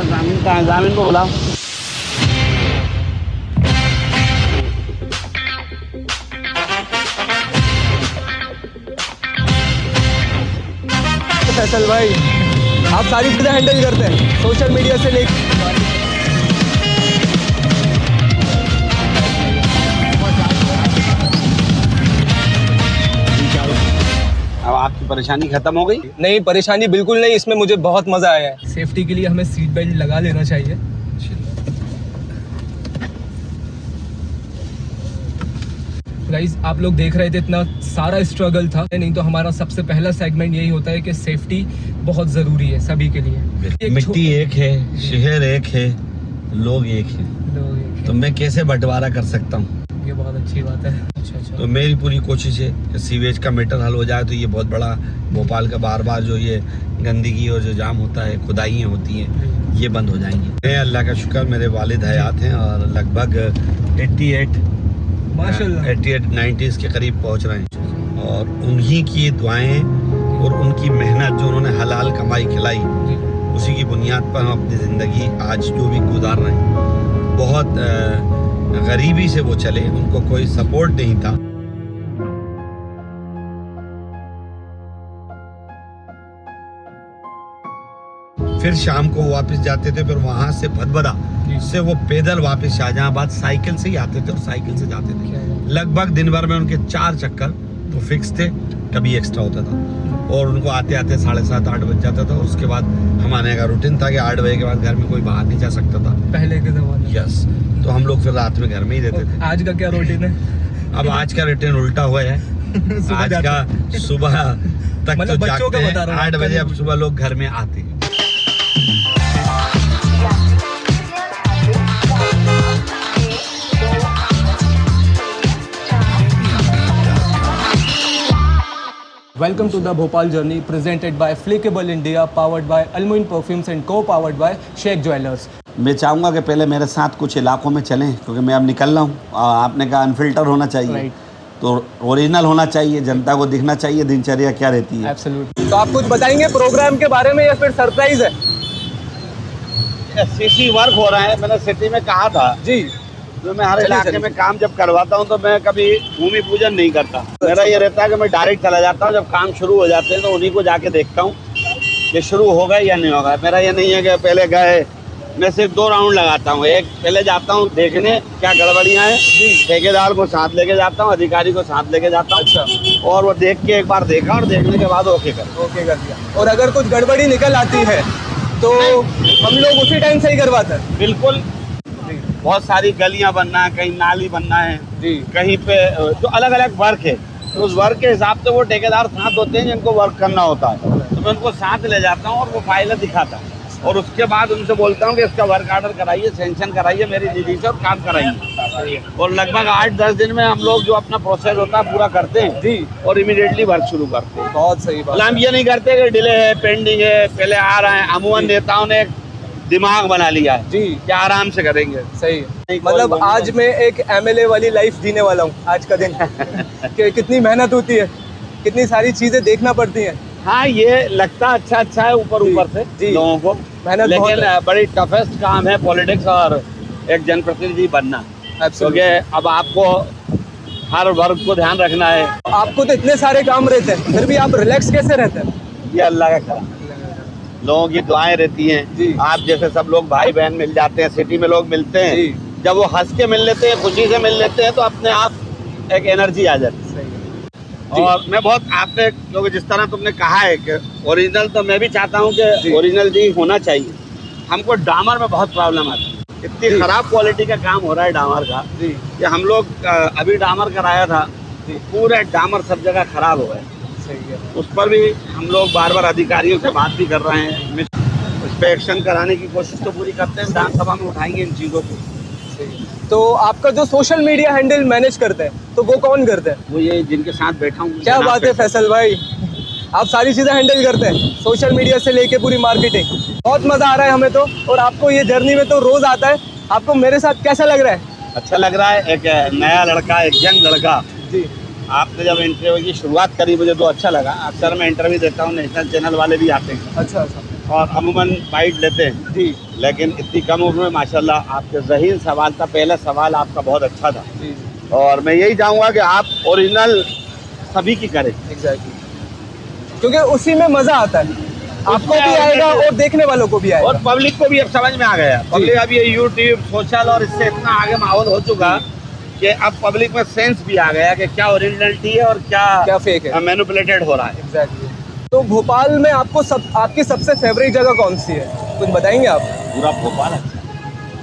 जामिन कहाँ है? जामिन को बुलाओ। फैसल भाई, आप सारी चीज़ें हैंडल करते हैं, सोशल मीडिया से लेकर। अब आपकी परेशानी खत्म हो गई? नहीं, परेशानी बिल्कुल नहीं, इसमें मुझे बहुत मज़ा आया है। सेफ्टी के लिए हमें सीट बेल्ट लगा लेना चाहिए। गाइस, आप लोग देख रहे थे इतना सारा स्ट्रगल था, नहीं तो हमारा सबसे पहला सेगमेंट यही होता है कि सेफ्टी बहुत ज़रूरी है सभी के लिए। मिट्टी एक है, शहर एक है, लोग एक है, तो मैं कैसे बंटवारा कर सकता हूँ? ये बहुत अच्छी बात है। अच्छा। तो मेरी पूरी कोशिश है कि सीवेज का मैटर हल हो जाए, तो ये बहुत बड़ा भोपाल का बार बार जो ये गंदगी और जो जाम होता है, खुदाइयाँ होती हैं, ये बंद हो जाएंगी। मैं अल्लाह का शुक्र, मेरे वालिद हयात हैं और लगभग 88-90s के करीब पहुंच रहे हैं, और उन्हीं की दुआएं और उनकी मेहनत जो उन्होंने हलाल कमाई खिलाई, उसी की बुनियाद पर हम अपनी ज़िंदगी आज जो भी गुजार रहे हैं। बहुत गरीबी से वो चले, उनको कोई सपोर्ट नहीं था। फिर शाम को वापस जाते थे, फिर वहाँ से भदभदा से वो पैदल वापस शाहजहांबाद साइकिल से ही आते थे और साइकिल से जाते थे। लगभग दिन भर में उनके 4 चक्कर तो फिक्स थे, कभी एक्स्ट्रा होता था, और उनको आते आते 7:30-8 बज जाता था। उसके बाद हमारे का रूटीन था कि 8 बजे के बाद घर में कोई बाहर नहीं जा सकता था पहले के ज़माने। यस, तो हम लोग फिर रात में घर में ही रहते थे। आज का क्या रूटीन है? अब आज का रूटीन उल्टा हुआ है। आज का सुबह तक मतलब तो बच्चों का जागते बता हैं, रहा हूँ, 8 बजे अब सुबह लोग घर में आते हैं। Welcome to the Bhopal journey presented by Flickable India, powered by Almuin Perfumes and co-powered by Sheikh Jewelers. मैं चाहूँगा कि पहले मेरे साथ कुछ इलाकों में चलें, क्योंकि मैं अब निकल रहा हूँ। आपने कहा अनफिल्टर होना चाहिए, तो ओरिजिनल होना चाहिए, जनता को दिखना चाहिए दिनचर्या क्या रहती है। Absolutely. तो आप कुछ बताएंगे प्रोग्राम के बारे में या फिर सरप्राइज है? सीसी वर्क हो रहा है, मैंने सिटी में कहा था जी, तो मैं हर इलाके में काम जब करवाता हूँ तो मैं कभी भूमि पूजन नहीं करता। मेरा ये रहता है कि मैं डायरेक्ट चला जाता हूँ, जब काम शुरू हो जाते हैं तो उन्हीं को जाके देखता हूँ कि शुरू होगा या नहीं होगा। मेरा ये नहीं है कि पहले गए, मैं सिर्फ 2 राउंड लगाता हूँ। एक पहले जाता हूँ देखने क्या गड़बड़ियाँ हैं, ठेकेदार को साथ लेके जाता हूँ, अधिकारी को साथ लेके जाता हूँ। अच्छा। और वो देख के एक बार देखा और देखने के बाद ओके कर दिया। और अगर कुछ गड़बड़ी निकल आती है तो हम लोग उसी टाइम सही करवाते हैं। बिल्कुल, बहुत सारी गलियां बनना है, कहीं नाली बनना है जी, कहीं पे जो अलग अलग वर्क है, तो उस वर्क के हिसाब से वो ठेकेदार साथ होते हैं जिनको वर्क करना होता है, तो मैं उनको साथ ले जाता हूँ और वो फाइलें दिखाता हूँ, और उसके बाद उनसे बोलता हूँ कि इसका वर्क ऑर्डर कराइए, सेंक्शन कराइए मेरी निधि से और काम कराइए। और लगभग 8-10 दिन में हम लोग जो अपना प्रोसेस होता है पूरा करते हैं जी, और इमीडिएटली वर्क शुरू करते हैं। बहुत सही बात। हम ये नहीं करते कि डिले है, पेंडिंग है, पहले आ रहे हैं। अमूमन नेताओं ने दिमाग बना लिया है जी कि आराम से करेंगे। सही है। मतलब आज मैं एक MLA वाली लाइफ जीने वाला हूँ आज का दिन कि कितनी मेहनत होती है, कितनी सारी चीजें देखना पड़ती हैं। हाँ, ये लगता अच्छा है ऊपर से जी, लोगों को मेहनत, लेकिन बड़ी टफेस्ट काम है पॉलिटिक्स और एक जनप्रतिनिधि बनना, क्योंकि अब आपको हर वर्ग को ध्यान रखना है। आपको तो इतने सारे काम रहते हैं, फिर भी आप रिलैक्स कैसे रहते हैं? ये अल्लाह का करम, लोगों की दुआएं रहती हैं। आप जैसे सब लोग भाई बहन मिल जाते हैं, सिटी में लोग मिलते हैं, जब वो हंस के मिल लेते हैं, खुशी से मिल लेते हैं, तो अपने आप एक एनर्जी आ जाती है। और मैं बहुत आपने, क्योंकि जिस तरह तुमने कहा है कि ओरिजिनल, तो मैं भी चाहता हूँ कि ओरिजिनल जी होना चाहिए। हमको डामर में बहुत प्रॉब्लम आती है, इतनी खराब क्वालिटी का काम हो रहा है डामर का कि हम लोग अभी डामर कराया था, पूरे डामर सब जगह खराब हो गए। उस पर भी हम लोग बार अधिकारियों से बात भी कर रहे हैं, उस पर एक्शन कराने की कोशिश तो पूरी करते हैं, विधानसभा में उठाएंगे इन चीज़ों को। तो आपका जो सोशल मीडिया हैंडल मैनेज करते हैं, तो वो कौन करते हैं? वो ये जिनके साथ बैठा हूँ। क्या बात है फैसल भाई, आप सारी चीज़ें हैंडल करते हैं, सोशल मीडिया से लेके पूरी मार्केटिंग। बहुत मज़ा आ रहा है हमें तो, और आपको ये जर्नी में तो रोज़ आता है। आपको मेरे साथ कैसा लग रहा है? अच्छा लग रहा है, एक नया लड़का, एक यंग लड़का जी। आपने जब इंटरव्यू की शुरुआत करी मुझे तो अच्छा लगा। अक्सर मैं इंटरव्यू देता हूँ, नेशनल चैनल वाले भी आते हैं। अच्छा। और अमूमन बाइट लेते हैं जी लेकिन इतनी कम उम्र में माशाल्लाह आपके ज़हीन सवाल था, पहला सवाल आपका बहुत अच्छा था जी और मैं यही चाहूँगा कि आप ओरिजिनल सभी की करें। एग्जैक्टली, क्योंकि उसी में मजा आता है, आपको भी आएगा और देखने वालों को भी आएगा। और पब्लिक को भी अब समझ में आ गया, पब्लिक अब ये यूट्यूब सोशल और इससे इतना आगे माहौल हो चुका कि अब पब्लिक में सेंस भी आ गया कि क्या ओरिजिनलिटी है और क्या फेक है, मैनिपुलेटेड हो रहा है। एग्जैक्टली। तो भोपाल में आपको आपकी सबसे फेवरेट जगह कौन सी है, कुछ बताएंगे आप? पूरा भोपाल अच्छा है।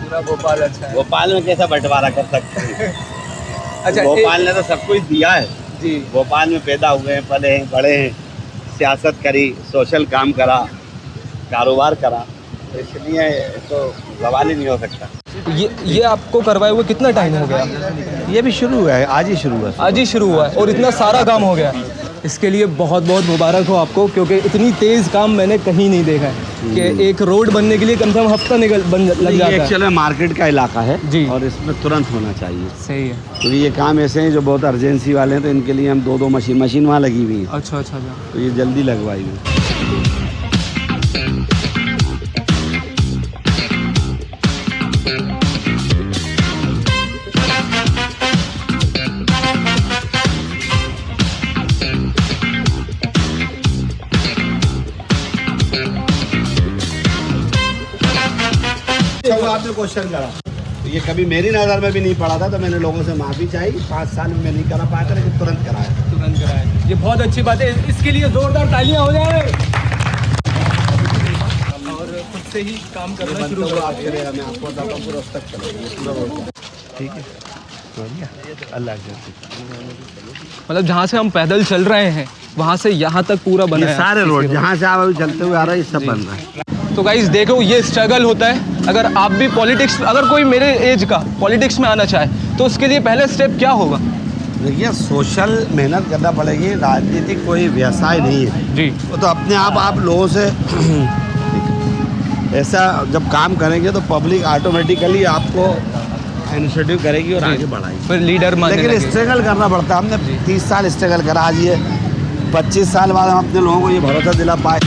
पूरा भोपाल अच्छा है। भोपाल में कैसा बंटवारा कर सकते हैं? अच्छा, भोपाल ने तो सब कुछ दिया है जी। भोपाल में पैदा हुए हैं, पले हैं, बड़े हैं, सियासत करी, सोशल काम करा, कारोबार करा, तो इसलिए तो सवाल ही नहीं हो सकता। ये आपको करवाए हुए कितना टाइम हो गया? ये भी शुरू हुआ है, आज ही शुरू हुआ। आज ही शुरू हुआ है और इतना सारा काम हो गया। इसके लिए बहुत बहुत मुबारक हो आपको, क्योंकि इतनी तेज़ काम मैंने कहीं नहीं देखा है कि एक रोड बनने के लिए कम से कम हफ्ता लग जाता है। एक्चुअली मार्केट का इलाका है जी और इसमें तुरंत होना चाहिए। सही है। तो ये काम ऐसे हैं जो बहुत अर्जेंसी वाले हैं, तो इनके लिए हम दो मशीन वहाँ लगी हुई है, अच्छा अच्छा अच्छा। तो ये जल्दी लगवाई हुई। आपने क्वेश्चन करा तो ये कभी मेरी नज़र में भी नहीं पड़ा था, तो मैंने लोगों से माफ़ी चाहिए। 5 साल में मैं नहीं करा पाया था, लेकिन तुरंत कराया। ये बहुत अच्छी बात है, इसके लिए जोरदार तालियां हो जाए। और खुद से ही काम करना शुरू करेगा। मैं आपको बताता हूँ, पूरा तक चलेगा, ठीक है, अल्लाह मतलब जहाँ से हम पैदल चल रहे हैं वहाँ से यहाँ तक पूरा बना है। सारे रोड जहाँ से आप अभी चलते हुए आ रहे हैं, सब बन रहा है। तो गाइस देखो, ये स्ट्रगल होता है। अगर आप भी पॉलिटिक्स, अगर कोई मेरे एज का पॉलिटिक्स में आना चाहे तो उसके लिए पहले स्टेप क्या होगा? देखिए, सोशल मेहनत करना पड़ेगी, राजनीतिक कोई व्यवसाय नहीं है जी। वो तो अपने आप लोगों से ऐसा जब काम करेंगे तो पब्लिक ऑटोमेटिकली आपको इनिशिएटिव करेगी और आगे बढ़ाएगी, फिर लीडर मानने लेकिन स्ट्रगल करना पड़ता है। हमने 30 साल स्ट्रगल करा, आज ये 25 साल बाद हम अपने लोगों को ये भरोसा दिला पाए।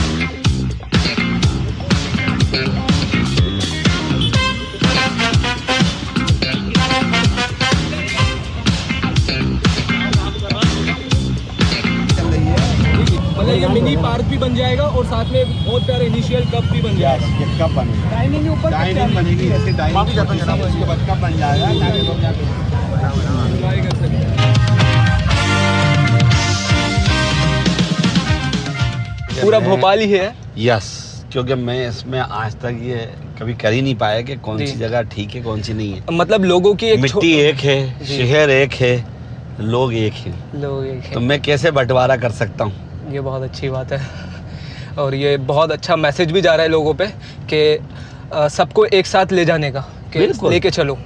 मतलब ये मिनी पार्क भी बन जाएगा और साथ में बहुत प्यारे इनिशियल कप भी बन जाएगा। ये कब बनेगा? डाइनिंग ऊपर डाइनिंग बनेगी, ऐसे डाइनिंग उसके बाद कब बन जाएगा, ताकि लोग जाके पूरा भोपाल ही है। यस, क्योंकि मैं इसमें आज तक ये कभी कर ही नहीं पाया कि कौन जी। सी जगह ठीक है, कौन सी नहीं है। मतलब लोगों की एक मिट्टी एक है, जी। शहर एक है, लोग एक हैं, लोग एक तो मैं कैसे बंटवारा कर सकता हूँ? ये बहुत अच्छी बात है और ये बहुत अच्छा मैसेज भी जा रहा है लोगों पे कि सबको एक साथ ले जाने का, कि बिल्कुल। लेके चलो।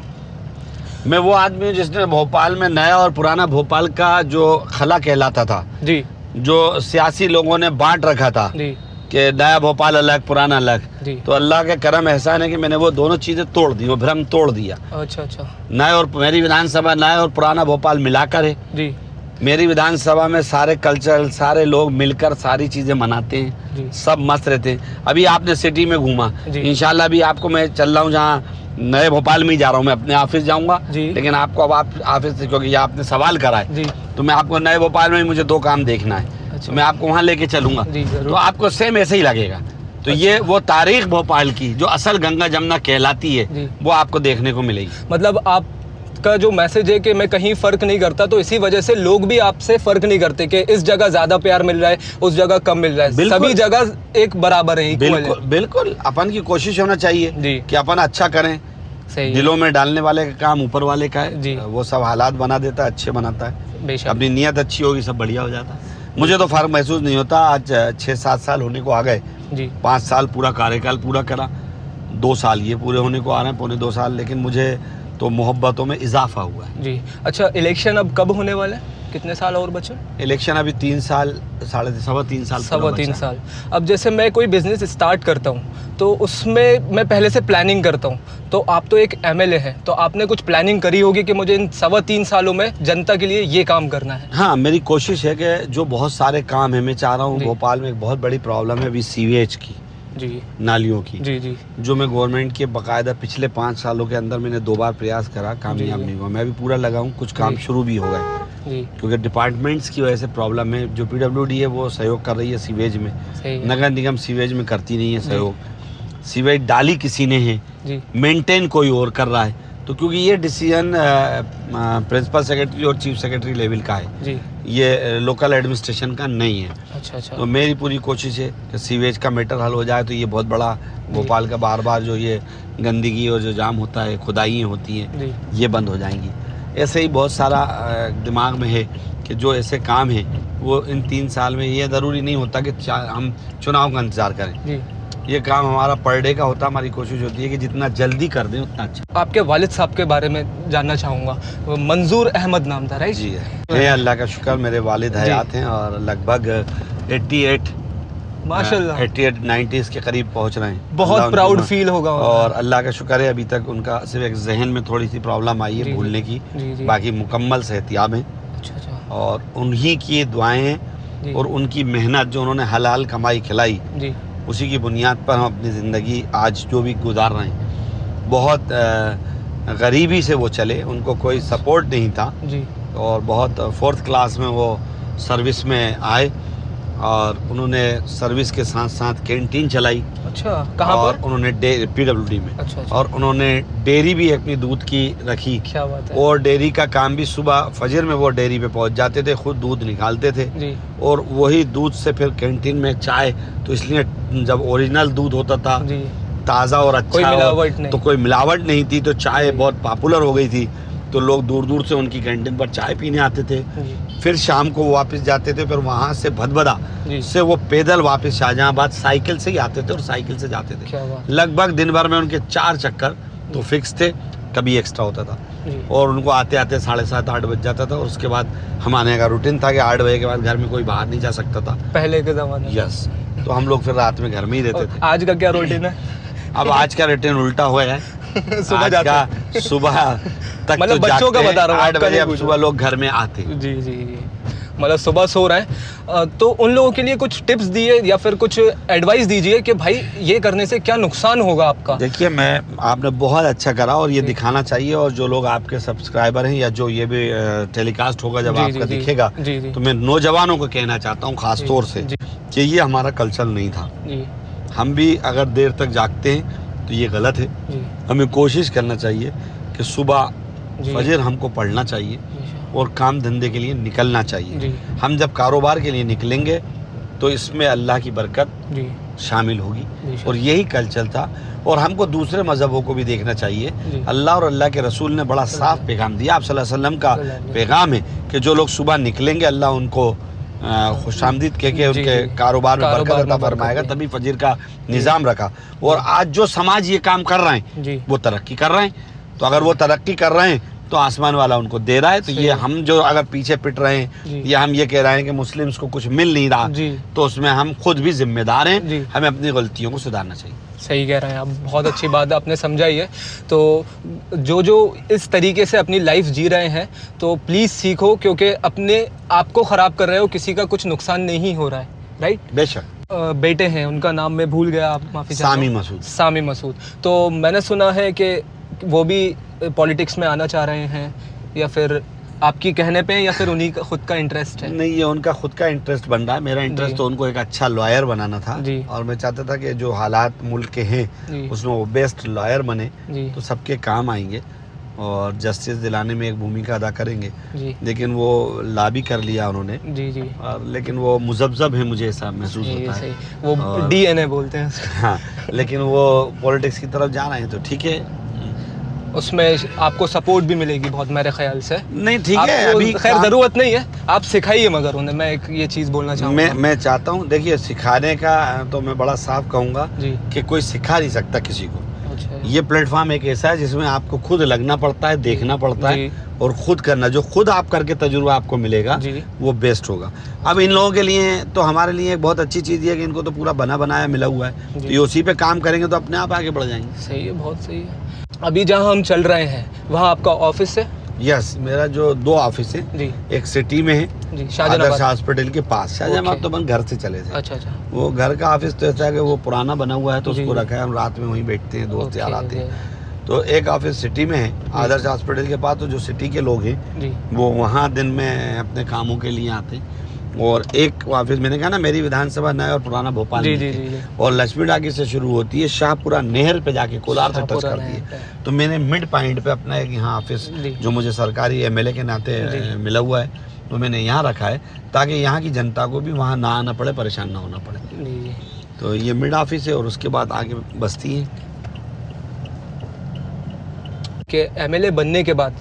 मैं वो आदमी हूँ जिसने भोपाल में नया और पुराना भोपाल का जो खला कहलाता था, जी जो सियासी लोगों ने बांट रखा था जी कि नया भोपाल अलग, पुराना अलग, जी। तो अल्लाह के करम एहसान है कि मैंने वो दोनों चीज़ें तोड़ दी, वो भ्रम तोड़ दिया। अच्छा अच्छा। नए और मेरी विधानसभा नया और पुराना भोपाल मिलाकर है। जी मेरी विधानसभा में सारे कल्चर, सारे लोग मिलकर सारी चीज़ें मनाते हैं, जी सब मस्त रहते हैं। अभी आपने सिटी में घूमा, जी। इंशाल्लाह भी आपको मैं चल रहा हूँ जहाँ नए भोपाल में ही जा रहा हूँ, मैं अपने ऑफिस जाऊँगा, जी। लेकिन आपको अब आप ऑफिस से, क्योंकि ये आपने सवाल करा है, जी तो मैं आपको नए भोपाल में ही मुझे 2 काम देखना है, अच्छा। तो मैं आपको वहाँ लेके चलूँगा, जी, जरूर। तो आपको सेम ऐसे ही लगेगा। तो ये वो तारीख भोपाल की जो असल गंगा जमुना कहलाती जी। है, वो आपको देखने को मिलेगी। मतलब आपका जो मैसेज है कि मैं कहीं फ़र्क नहीं करता, तो इसी वजह से लोग भी आपसे फ़र्क नहीं करते कि इस जगह ज़्यादा प्यार मिल रहा है, उस जगह कम मिल रहा है, बिल्कुल। सभी जगह एक बराबर है, equal बिल्कुल बिल्कुल, अपन की कोशिश होना चाहिए जी। कि अपन अच्छा करें। सही दिलों में डालने वाले का काम ऊपर वाले का है जी। वो सब हालात बना देता है, अच्छे बनाता है। बेशक। अपनी नीयत अच्छी होगी, सब बढ़िया हो जाता है। मुझे तो फर्क महसूस नहीं होता। आज 6-7 साल होने को आ गए, जी 5 साल पूरा कार्यकाल पूरा करा, 2 साल ये पूरे होने को आ रहे हैं, पौने 2 साल, लेकिन मुझे तो मोहब्बतों में इजाफा हुआ है। जी। अच्छा, इलेक्शन अब कब होने वाला है, कितने साल और बचे? इलेक्शन अभी 3 साल, सवा तीन साल पूरा 3.25 बचा। साल। अब जैसे मैं कोई बिजनेस स्टार्ट करता हूँ तो उसमें मैं पहले से प्लानिंग करता हूँ, तो आप तो एक एमएलए हैं, तो आपने कुछ प्लानिंग करी होगी कि मुझे इन 3.25 सालों में जनता के लिए ये काम करना है। हाँ, मेरी कोशिश है कि जो बहुत सारे काम है, मैं चाह रहा हूँ, जी। भोपाल में एक बहुत बड़ी प्रॉब्लम है अभी सीवेज की, जी नालियों की, जी जी जो मैं गवर्नमेंट के बाकायदा पिछले 5 सालों के अंदर मैंने 2 बार प्रयास करा, कामयाब जी। नहीं हुआ। मैं भी पूरा लगा हूँ, कुछ काम जी। शुरू भी हो गए जी क्योंकि डिपार्टमेंट्स की वजह से प्रॉब्लम है। जो PWD है वो सहयोग कर रही है सीवेज में, सही है। नगर निगम सीवेज में करती नहीं है जी। सहयोग। सीवेज डाली किसी ने है, जी मेंटेन कोई और कर रहा है। तो क्योंकि ये डिसीजन प्रिंसिपल सेक्रेटरी और चीफ सेक्रेटरी लेवल का है, जी ये लोकल एडमिनिस्ट्रेशन का नहीं है। अच्छा अच्छा तो मेरी पूरी कोशिश है कि सीवेज का मैटर हल हो जाए, तो ये बहुत बड़ा भोपाल का बार बार जो ये गंदगी और जो जाम होता है, खुदाइयाँ होती हैं, जी ये बंद हो जाएंगी। ऐसे ही बहुत सारा दिमाग में है कि जो ऐसे काम है वो इन 3 साल में, ये ज़रूरी नहीं होता कि हम चुनाव का इंतज़ार करें। जी। ये काम हमारा पर डे का होता है। हमारी कोशिश होती है कि जितना जल्दी कर दें उतना अच्छा। आपके वालिद साहब के बारे में जानना चाहूँगा। वो मंजूर अहमद नाम था, राइट? जी है, अल्लाह का शुक्र, मेरे वालिद जी। हयात हैं और लगभग 88 माशाल्लाह 88-90s के करीब पहुंच रहे हैं। बहुत अल्लाह प्राउड उनको- फील होगा और अल्लाह का शुक्र है अभी तक उनका सिर्फ एक जहन में थोड़ी सी प्रॉब्लम आई जी, है जी। भूलने की, जी जी बाकी मुकम्मल सेहतियाब हैं। अच्छा अच्छा और उन्हीं की दुआएं हैं जी और उनकी मेहनत जो उन्होंने हलाल कमाई खिलाई, जी उसी की बुनियाद पर हम अपनी ज़िंदगी आज जो भी गुजार रहे हैं। बहुत गरीबी से वो चले, उनको कोई सपोर्ट नहीं था जी और बहुत 4th क्लास में वो सर्विस में आए और उन्होंने सर्विस के साथ साथ कैंटीन चलाई। अच्छा कहाँ और पर? उन्होंने PWD में, अच्छा अच्छा और उन्होंने डेयरी भी अपनी दूध की रखी। क्या बात है। और डेयरी का काम भी सुबह फजर में वो डेयरी पे पहुंच जाते थे, खुद दूध निकालते थे जी और वही दूध से फिर कैंटीन में चाय। तो इसलिए जब ओरिजिनल दूध होता था, जी ताज़ा और अच्छा, कोई मिलावट नहीं। तो कोई मिलावट नहीं थी, तो चाय जी। बहुत पॉपुलर हो गई थी। तो लोग दूर दूर से उनकी कैंटीन पर चाय पीने आते थे। जी फिर शाम को वो वापस जाते थे, फिर वहाँ से भदभदा जी से वो पैदल वापस शाहजहांबाद साइकिल से ही आते थे और साइकिल से जाते थे। क्या बात। लगभग दिन भर में उनके 4 चक्कर तो फिक्स थे, कभी एक्स्ट्रा होता था। जी और उनको आते आते 7:30-8 बज जाता था। और उसके बाद हम आने का रूटीन था कि 8 बजे के बाद घर में कोई बाहर नहीं जा सकता था। पहले के ज़माने में। यस, तो हम लोग फिर रात में घर में ही रहते और थे। आज का क्या रूटीन है? अब आज का रूटीन उल्टा हुआ है। सुबह आज जाते का हैं। सुबह तक मतलब तो बच्चों का जागते हैं, बता रहा हूँ, 8 आपका बजे नहीं अब पूछ सुबह लोग घर में आते हैं। जी जी जी मतलब सुबह सो रहे हैं। तो उन लोगों के लिए कुछ टिप्स दिए या फिर कुछ एडवाइस दीजिए कि भाई ये करने से क्या नुकसान होगा आपका। देखिए, आपने बहुत अच्छा करा और ये जी। दिखाना चाहिए। और जो लोग आपके सब्सक्राइबर हैं या जो ये भी टेलीकास्ट होगा जब जी, आपका जी, जी। दिखेगा, जी, जी। तो मैं नौजवानों को कहना चाहता हूँ खास जी, तौर से जी। कि ये हमारा कल्चर नहीं था। जी हम भी अगर देर तक जागते हैं तो ये गलत है। जी हमें कोशिश करना चाहिए कि सुबह जी फजर हमको पढ़ना चाहिए और काम धंधे के लिए निकलना चाहिए। जी हम जब कारोबार के लिए निकलेंगे तो इसमें अल्लाह की बरकत जी शामिल होगी। जी और यही कल्चर था। और हमको दूसरे मज़हबों को भी देखना चाहिए। जी। अल्लाह और अल्लाह के रसूल ने बड़ा साफ पैगाम दिया। आप सल्लल्लाहु अलैहि वसल्लम का पैगाम है कि जो लोग सुबह निकलेंगे अल्लाह उनको खुशामदीद कह के जी, उनके जी। कारोबार में कारोबार बरकत में अता बरकत फरमाएगा। दे। तभी फजर का निज़ाम रखा। और आज जो समाज ये काम कर रहे हैं जी वो तरक्की कर रहे हैं। तो अगर वो तरक्की कर रहे हैं तो आसमान वाला उनको दे रहा है। तो सही ये है। हम जो अगर पीछे पिट रहे हैं जी। या हम ये कह रहे हैं कि मुस्लिम्स को कुछ मिल नहीं रहा, जी तो उसमें हम खुद भी जिम्मेदार हैं। जी। हमें अपनी गलतियों को सुधारना चाहिए। सही कह रहे हैं आप, बहुत अच्छी बात आपने समझाई है। तो जो इस तरीके से अपनी लाइफ जी रहे हैं तो प्लीज़ सीखो, क्योंकि अपने आप को ख़राब कर रहे हो, किसी का कुछ नुकसान नहीं हो रहा है, राइट? बेशक। बेटे हैं, उनका नाम मैं भूल गया, आप माफ़ी चाहता हूँ। सामी मसूद। सामी मसूद। तो मैंने सुना है कि वो भी पॉलिटिक्स में आना चाह रहे हैं, या फिर आपकी कहने पे या फिर उन्हीं का खुद का इंटरेस्ट है? नहीं, ये उनका खुद का इंटरेस्ट बन रहा है। मेरा इंटरेस्ट जी। तो उनको एक अच्छा लॉयर बनाना था। जी। और मैं चाहता था कि जो हालात मुल्क के हैं जी उसमें वो बेस्ट लॉयर बने जी तो सबके काम आएंगे और जस्टिस दिलाने में एक भूमिका अदा करेंगे। जी लेकिन वो ला भी कर लिया उन्होंने। जी जी और लेकिन वो मुजब्जब है, मुझे ऐसा महसूस जी, होता सही। है। वो और- DNA बोलते हैं उसको। हाँ, लेकिन वो पॉलिटिक्स की तरफ जा रहे हैं तो ठीक है। उसमें आपको सपोर्ट भी मिलेगी बहुत, मेरे ख्याल से। नहीं, ठीक है। आपको अभी खैर ज़रूरत नहीं है, आप सिखाइए मगर उन्हें। मैं एक ये चीज़ बोलना चाहूँगा। मैं चाहता हूँ, देखिए, सिखाने का तो मैं बड़ा साफ कहूँगा जी कि कोई सिखा नहीं सकता किसी को। अच्छा ये प्लेटफॉर्म एक ऐसा है जिसमें आपको खुद लगना पड़ता है, देखना पड़ता है जी। और खुद करना। जो खुद आप करके तजुर्बा आपको मिलेगा जी वो बेस्ट होगा। अब इन लोगों के लिए तो हमारे लिए एक बहुत अच्छी चीज़ ये है कि इनको तो पूरा बना बनाया मिला हुआ है। जी। तो ये उसी पे काम करेंगे तो अपने आप आगे बढ़ जाएंगे। सही है, बहुत सही है। अभी जहाँ हम चल रहे हैं वहाँ आपका ऑफिस है? यस, मेरा जो 2 ऑफिस है, जी एक सिटी में है जी, आदर्श शाहजहानाबाद। हॉस्पिटल के पास। शाहजहानाबाद ओके। तो अपन घर से चले थे। अच्छा अच्छा। वो घर का ऑफिस तो ऐसा है कि वो पुराना बना हुआ है, तो जी, उसको जी। रखा है, हम रात में वहीं बैठते हैं, दोस्त यार ओके, आते हैं। ओके। तो एक ऑफिस सिटी में है आदर्श हॉस्पिटल के पास, तो जो सिटी के लोग हैं जी वो वहाँ दिन में अपने कामों के लिए आते हैं। और एक ऑफिस, मैंने कहा ना, मेरी विधानसभा नया और पुराना भोपाल जी में जी है। जी जी। और लक्ष्मी टाकी से शुरू होती है, शाहपुरा नहर पे जाके कोलार से टच शाहपुरा करती नहर है। तो मैंने मिड पॉइंट पे अपना एक यहाँ ऑफिस, जी। जो मुझे सरकारी एमएलए के नाते जी। मिला हुआ है, तो मैंने यहाँ रखा है ताकि यहाँ की जनता को भी वहाँ ना आना पड़े, परेशान ना होना पड़े। जी। तो ये मिड ऑफिस है और उसके बाद आगे बस्ती है। कि एमएलए बनने के बाद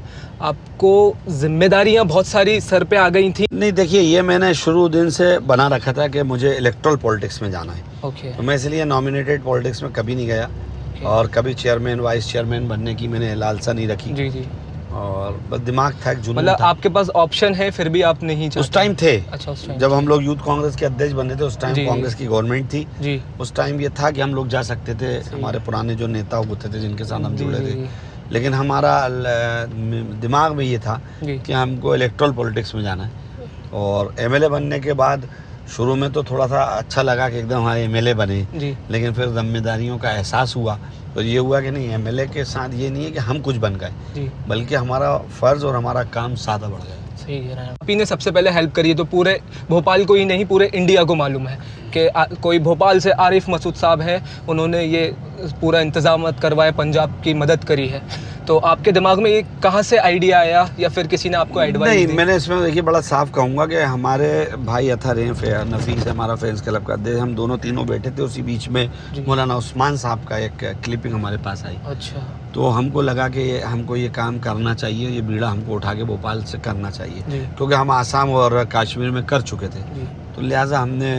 आपको जिम्मेदारियां बहुत सारी सर पे आ गई थी। नहीं, देखिए, ये मैंने शुरू दिन से बना रखा था कि मुझे इलेक्ट्रल पॉलिटिक्स में जाना है। ओके तो मैं इसलिए नॉमिनेटेड पॉलिटिक्स में कभी नहीं गया और कभी चेयरमैन वाइस चेयरमैन बनने की मैंने लालसा नहीं रखी। जी जी। और बस दिमाग था, एक जुनून मतलब था। आपके पास ऑप्शन है फिर भी आप नहीं चाहते? उस टाइम थे, अच्छा उस टाइम जब हम लोग यूथ कांग्रेस के अध्यक्ष बने थे, उस टाइम जी। कांग्रेस की गवर्नमेंट थी। जी उस टाइम ये था कि हम लोग जा सकते थे, सही। हमारे पुराने जो नेता होते थे जिनके साथ हम जी, जुड़े जी, थे। जी। लेकिन हमारा दिमाग में ये था जी कि हमको इलेक्ट्रल पॉलिटिक्स में जाना है। और एमएलए बनने के बाद शुरू में तो थोड़ा सा अच्छा लगा कि एकदम हमारे एमएलए बने, जी लेकिन फिर जिम्मेदारियों का एहसास हुआ। तो ये हुआ कि नहीं, एमएलए के साथ ये नहीं है कि हम कुछ बन गए, जी। बल्कि हमारा फ़र्ज़ और हमारा काम सादा बढ़ गया। सही कह रहे हैं आप ही ने सबसे पहले हेल्प करी है, तो पूरे भोपाल को ही नहीं पूरे इंडिया को मालूम है कि कोई भोपाल से आरिफ मसूद साहब हैं, उन्होंने ये पूरा इंतजाम करवाए, पंजाब की मदद करी है। तो आपके दिमाग में ये कहाँ से आइडिया आया या फिर किसी ने आपको एडवाइस नहीं, दी? मैंने इसमें देखिए बड़ा साफ कहूँगा कि हमारे भाई अथर हैं, नफीस है हमारा फैंस क्लब का अध्यक्ष, हम दोनों तीनों बैठे थे। उसी बीच में जी। मौलाना उस्मान साहब का एक क्लिपिंग हमारे पास आई। अच्छा तो हमको लगा कि हमको ये काम करना चाहिए, ये बीड़ा हमको उठा के भोपाल से करना चाहिए, जी क्योंकि हम आसाम और कश्मीर में कर चुके थे। जी तो लिहाजा हमने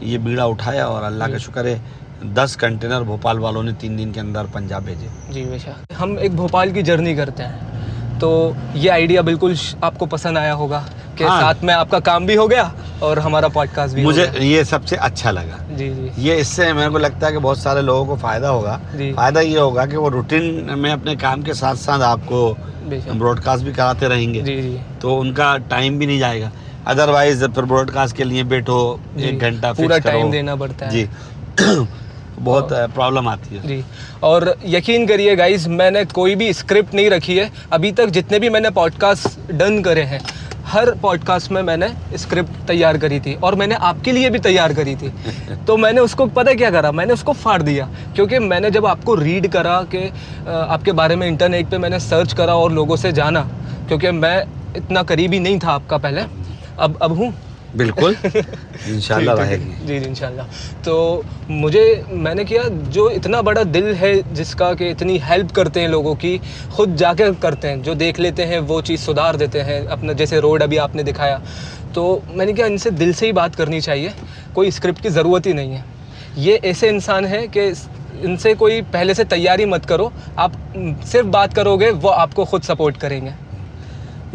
ये बीड़ा उठाया और अल्लाह का जी। शुक्र है 10 कंटेनर भोपाल वालों ने 3 दिन के अंदर पंजाब भेजे। जी बेशक। हम एक भोपाल की जर्नी करते हैं, तो ये आइडिया बिल्कुल आपको पसंद आया होगा कि हाँ। साथ में आपका काम भी हो गया और हमारा पॉडकास्ट भी मुझे हो गया। ये सबसे अच्छा लगा। जी जी ये इससे मेरे को लगता है कि बहुत सारे लोगों को फ़ायदा होगा। जी फ़ायदा ये होगा कि वो रूटीन में अपने काम के साथ साथ आपको बेशक। ब्रॉडकास्ट भी कराते रहेंगे, जी जी तो उनका टाइम भी नहीं जाएगा। अदरवाइज फिर ब्रॉडकास्ट के लिए बैठो जी। 1 घंटा पूरा फिक्स करो। टाइम देना पड़ता है। जी बहुत प्रॉब्लम आती है। जी। और यकीन करिए गाइस, मैंने कोई भी स्क्रिप्ट नहीं रखी है अभी तक। जितने भी मैंने पॉडकास्ट डन करे हैं, हर पॉडकास्ट में मैंने स्क्रिप्ट तैयार करी थी और मैंने आपके लिए भी तैयार करी थी। तो मैंने उसको पता क्या करा, मैंने उसको फाड़ दिया, क्योंकि मैंने जब आपको रीड करा कि आपके बारे में इंटरनेट पे मैंने सर्च करा और लोगों से जाना, क्योंकि मैं इतना करीबी नहीं था आपका पहले, अब हूँ। बिल्कुल इंशाल्लाह रहेगी। जी जी इंशाल्लाह। तो मैंने किया, जो इतना बड़ा दिल है जिसका कि इतनी हेल्प करते हैं लोगों की, खुद जाकर करते हैं, जो देख लेते हैं वो चीज़ सुधार देते हैं अपना, जैसे रोड अभी आपने दिखाया। तो मैंने कहा इनसे दिल से ही बात करनी चाहिए, कोई स्क्रिप्ट की ज़रूरत ही नहीं है। ये ऐसे इंसान हैं कि इनसे कोई पहले से तैयारी मत करो, आप सिर्फ बात करोगे वो आपको खुद सपोर्ट करेंगे।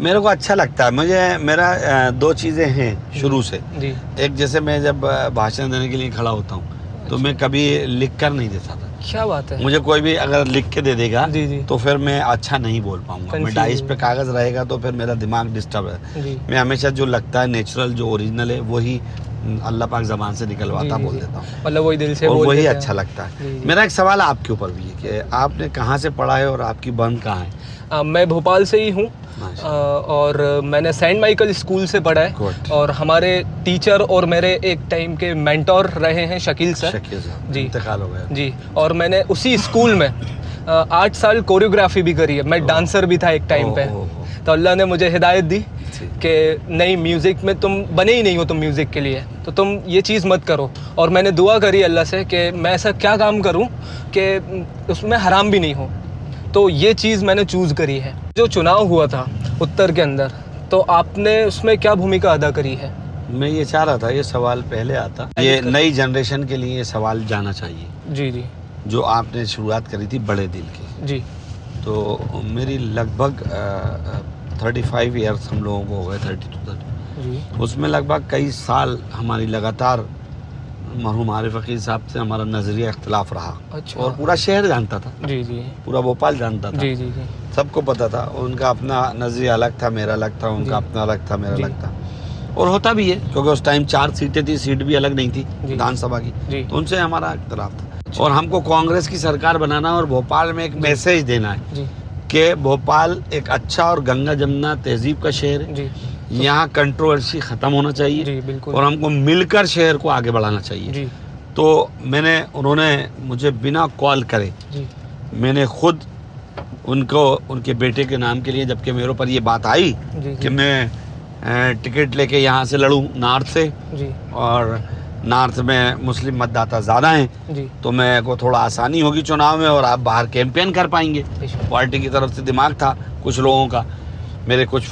मेरे को अच्छा लगता है। मुझे मेरा 2 चीज़ें हैं शुरू से। जी एक, जैसे मैं जब भाषण देने के लिए खड़ा होता हूँ तो मैं कभी लिख कर नहीं देता था। क्या बात है। मुझे कोई भी अगर लिख के दे देगा जी जी तो फिर मैं अच्छा नहीं बोल पाऊंगा। मैं Confuse डाइस पे हो। कागज़ रहेगा तो फिर मेरा दिमाग डिस्टर्ब है। जी मैं हमेशा जो लगता है नेचुरल, जो ओरिजिनल है, वही अल्लाह पाक ज़बान से निकलवाता जी, बोल जी। देता हूँ, मतलब वही दिल से और बोल वही देते हैं। अच्छा लगता है। जी, जी। मेरा एक सवाल आपके ऊपर भी है कि आपने कहाँ से पढ़ा है और आपकी बर्न कहाँ है? मैं भोपाल से ही हूँ और मैंने सेंट माइकल स्कूल से पढ़ा है। Good. और हमारे टीचर और मेरे एक टाइम के मेंटोर रहे हैं शकील सर। शकील साहब, जी। इंतकाल हो गया। जी। और मैंने उसी स्कूल में 8 साल कोरियोग्राफी भी करी है। मैं डांसर भी था एक टाइम पे। तो अल्लाह ने मुझे हिदायत दी कि नहीं, म्यूज़िक में तुम बने ही नहीं हो, तुम म्यूज़िक के लिए, तो तुम ये चीज़ मत करो। और मैंने दुआ करी अल्लाह से कि मैं ऐसा क्या काम करूं कि उसमें हराम भी नहीं हो। तो ये चीज़ मैंने चूज़ करी है। जो चुनाव हुआ था उत्तर के अंदर, तो आपने उसमें क्या भूमिका अदा करी है? मैं ये चाह रहा था ये सवाल पहले आता, ये नई जनरेशन के लिए ये सवाल जाना चाहिए, जी जी जो आपने शुरुआत करी थी बड़े दिल की। जी तो मेरी लगभग 35 ईयर्स हम लोगों को हो गए, 30 to 30। जी उसमें लगभग कई साल हमारी लगातार मरहूम आरिफ अकील साहब से हमारा नज़रिया इख्तलाफ रहा। अच्छा। और पूरा शहर जानता था, जी जी पूरा भोपाल जानता था। जी जी जी सबको पता था, उनका अपना नजरिया अलग था, मेरा अलग था, उनका अपना अलग था, मेरा अलग था। और होता भी है क्योंकि उस टाइम 4 सीटें थी, सीट भी अलग नहीं थी विधानसभा की, तो उनसे हमारा इख्तलाफ था। और हमको कांग्रेस की सरकार बनाना और भोपाल में एक मैसेज देना है कि भोपाल एक अच्छा और गंगा जमुना तहजीब का शहर है, यहाँ कंट्रोवर्सी ख़त्म होना चाहिए और हमको मिलकर शहर को आगे बढ़ाना चाहिए। तो उन्होंने मुझे बिना कॉल करे मैंने खुद उनको उनके बेटे के नाम के लिए, जबकि मेरे ऊपर ये बात आई कि मैं टिकट लेके यहाँ से लड़ूँ नॉर्थ से, और नॉर्थ में मुस्लिम मतदाता ज़्यादा हैं, तो मैं को थोड़ा आसानी होगी चुनाव में और आप बाहर कैंपेन कर पाएंगे। पार्टी की तरफ से दिमाग था कुछ लोगों का, मेरे कुछ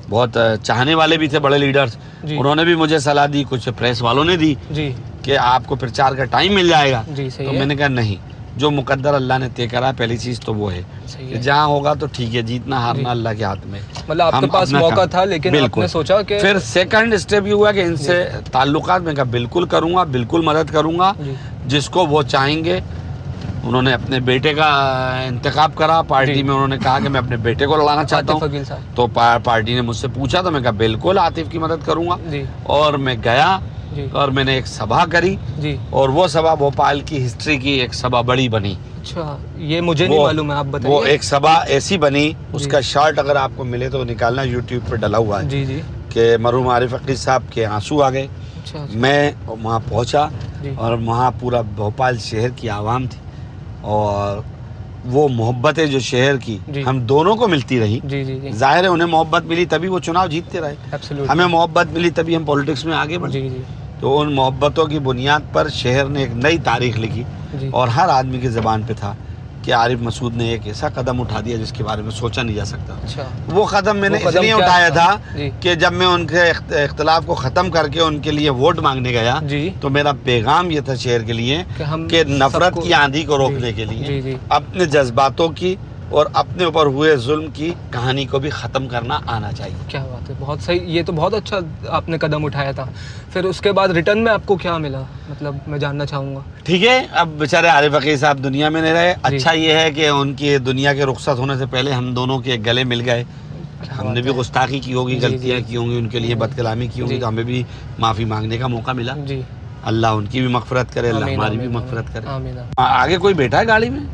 बहुत चाहने वाले भी थे बड़े लीडर्स, उन्होंने भी मुझे सलाह दी, कुछ प्रेस वालों ने दी कि आपको प्रचार का टाइम मिल जाएगा। तो मैंने कहा नहीं, जो मुकद्दर अल्लाह ने तय करा, पहली चीज़ तो वो है कि जहाँ होगा तो ठीक है, जीतना हारना अल्लाह के हाथ में। मतलब आपके पास मौका था, लेकिन आपने सोचा कि फिर सेकंड स्टेप ये हुआ कि इनसे ताल्लुकात में कहा बिल्कुल करूँगा, बिल्कुल मदद करूँगा, जिसको वो चाहेंगे। उन्होंने अपने बेटे का इंतखाब करा पार्टी में, उन्होंने कहा कि मैं अपने बेटे को लड़ाना चाहता हूँ, तो पार्टी ने मुझसे पूछा तो मैं कहा बिल्कुल आतिफ की मदद करूँगा। और मैं गया और मैंने एक सभा करी, और वो सभा भोपाल की हिस्ट्री की एक सभा बड़ी बनी। अच्छा, ये मुझे नहीं मालूम है, आप बताइए। वो एक सभा ऐसी बनी, उसका शॉर्ट अगर आपको मिले तो निकालना, यूट्यूब पे डला हुआ है कि मरहूम आरिफ अकील साहब के आंसू आ गए। मैं वहाँ पहुँचा और वहाँ पूरा भोपाल शहर की आवाम थी, और वो मोहब्बतें जो शहर की हम दोनों को मिलती रही। जाहिर है उन्हें मोहब्बत मिली तभी वो चुनाव जीतते रहे, हमें मोहब्बत मिली तभी हम पॉलिटिक्स में आगे बढ़े। तो उन मोहब्बतों की बुनियाद पर शहर ने एक नई तारीख लिखी, और हर आदमी की ज़बान पे था कि आरिफ मसूद ने एक ऐसा कदम उठा दिया जिसके बारे में सोचा नहीं जा सकता। अच्छा। वो कदम मैंने इसलिए उठाया था कि जब मैं उनके इख्तलाफ को ख़त्म करके उनके लिए वोट मांगने गया, तो मेरा पैगाम ये था शहर के लिए कि नफरत की आंधी को रोकने के लिए अपने जज्बातों की और अपने ऊपर हुए जुल्म की कहानी को भी ख़त्म करना आना चाहिए। क्या बात है, बहुत सही, ये तो बहुत अच्छा आपने कदम उठाया था। फिर उसके बाद रिटर्न में आपको क्या मिला, मतलब मैं जानना चाहूँगा। ठीक है, अब बेचारे आरिफ अकील साहब दुनिया में नहीं रहे। अच्छा ये है कि उनकी दुनिया के रुखसत होने से पहले हम दोनों के गले मिल गए। हमने भी गुस्ताखी की होगी, गलतियाँ की होंगी, उनके लिए बदकलामी की होगी, तो हमें भी माफ़ी मांगने का मौका मिला। अल्लाह उनकी भी मग़फ़िरत करे, अल्लाह हमारी भी मग़फ़िरत करे। आगे कोई बैठा है गाड़ी में?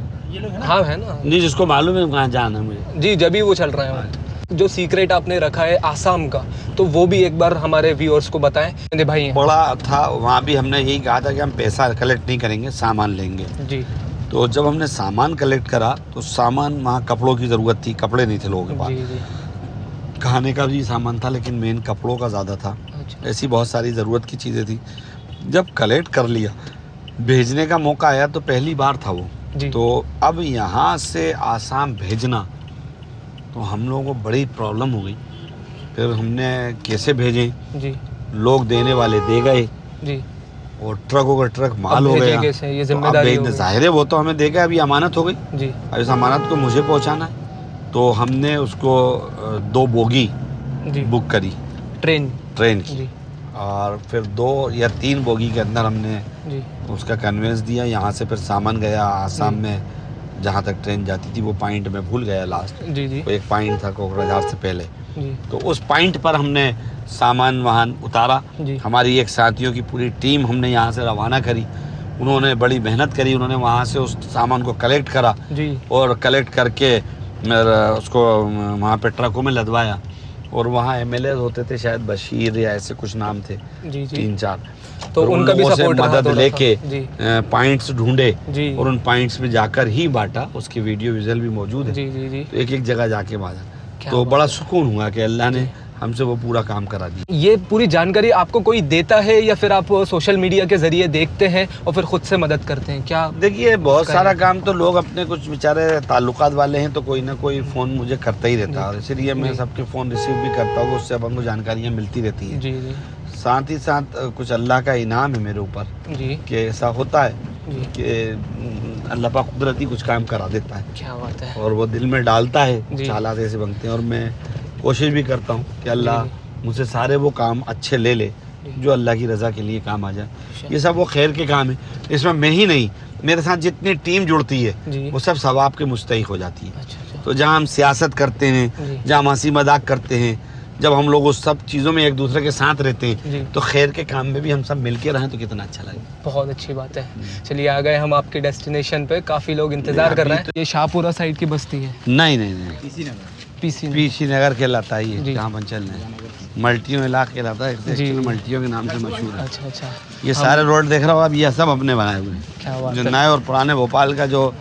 हाँ है ना जी, जिसको मालूम है कहाँ जाना है मुझे। जी, जब भी वो चल रहे हैं। जो सीक्रेट आपने रखा है आसाम का, तो वो भी एक बार हमारे व्यूअर्स को बताएं। भाई बड़ा था, वहाँ भी हमने यही कहा था कि हम पैसा कलेक्ट नहीं करेंगे, सामान लेंगे। जी। तो जब हमने सामान कलेक्ट करा तो सामान, वहाँ कपड़ों की ज़रूरत थी, कपड़े नहीं थे लोगों के पास। खाने का भी सामान था, लेकिन मेन कपड़ों का ज़्यादा था। ऐसी बहुत सारी ज़रूरत की चीज़ें थी। जब कलेक्ट कर लिया, भेजने का मौका आया तो पहली बार था वो। तो अब यहाँ से आसाम भेजना तो हम लोगों को बड़ी प्रॉब्लम हो गई। फिर हमने कैसे भेजें जी, लोग देने वाले दे गए जी, और ट्रकों का ट्रक माल हो गया। ये जिम्मेदारी तो जाहिर है वो तो हमें देगा, अभी अमानत हो गई जी, अब इस अमानत को मुझे पहुँचाना है। तो हमने उसको 2 बोगी बुक करी ट्रेन की, और फिर 2 या 3 बोगी के अंदर हमने उसका कन्वेंस दिया। यहाँ से फिर सामान गया आसाम में, जहाँ तक ट्रेन जाती थी वो पॉइंट में भूल गया लास्ट। वो एक पॉइंट था कोकराझार से पहले, तो उस पॉइंट पर हमने सामान वहाँ उतारा। हमारी एक साथियों की पूरी टीम हमने यहाँ से रवाना करी। उन्होंने बड़ी मेहनत करी, उन्होंने वहाँ से उस सामान को कलेक्ट करा और कलेक्ट करके उसको वहाँ पे ट्रकों में लदवाया। और वहाँ MLA होते थे शायद बशीर या ऐसे कुछ नाम थे, 3-4, तो उनका भी सपोर्ट मदद लेके पॉइंट्स ढूंढे और उन पॉइंट्स पे जाकर ही बांटा। उसकी वीडियो विजुअल भी मौजूद है। तो एक जगह जाके बांटा, तो बड़ा सुकून हुआ कि अल्लाह ने हमसे वो पूरा काम करा दिया। ये पूरी जानकारी आपको कोई देता है या फिर आप सोशल मीडिया के जरिए देखते हैं और फिर खुद से मदद करते हैं? क्या देखिए, बहुत सारा काम तो लोग अपने कुछ बेचारे ताल्लुकात वाले हैं तो कोई ना कोई फ़ोन मुझे करता ही रहता है, और इसलिए मैं सबके फ़ोन रिसीव भी करता हूँ, उससे अपन को जानकारियाँ मिलती रहती हैं। जी जी। साथ ही साथ कुछ अल्लाह का इनाम है मेरे ऊपर कि ऐसा होता है कि अल्लाह पाक कुदरती कुछ काम करा देता है। क्या बात है। और वो दिल में डालता है, हालात ऐसे बनते हैं, और मैं कोशिश भी करता हूँ कि अल्लाह मुझसे सारे वो काम अच्छे ले ले जो अल्लाह की रज़ा के लिए काम आ जाए। ये सब वो खैर के काम है, इसमें मैं ही नहीं, मेरे साथ जितनी टीम जुड़ती है वो सब सवाब के मुस्तहिक हो जाती है। अच्छा। तो जहाँ हम सियासत करते हैं, जहाँ हम हंसी मजाक करते हैं, जब हम लोग उस सब चीज़ों में एक दूसरे के साथ रहते हैं, तो खैर के काम में भी हम सब मिल के रहें तो कितना अच्छा लगे। बहुत अच्छी बात है। चलिए आ गए हम आपके डेस्टिनेशन पे, काफ़ी लोग इंतज़ार कर रहे हैं। ये शाहपुरा साइड की बस्ती है? नहीं, पीसी नगर कहलाता है ये, जहाँ अपन चल रहे हैं। मल्टियों इलाका कहलाता है, एक्चुअली मल्टियों के नाम से मशहूर है। अच्छा। ये सारे रोड देख रहा हो आप, ये सब अपने बनाए हुए हैं। क्या बात जो है। नए और पुराने भोपाल का जो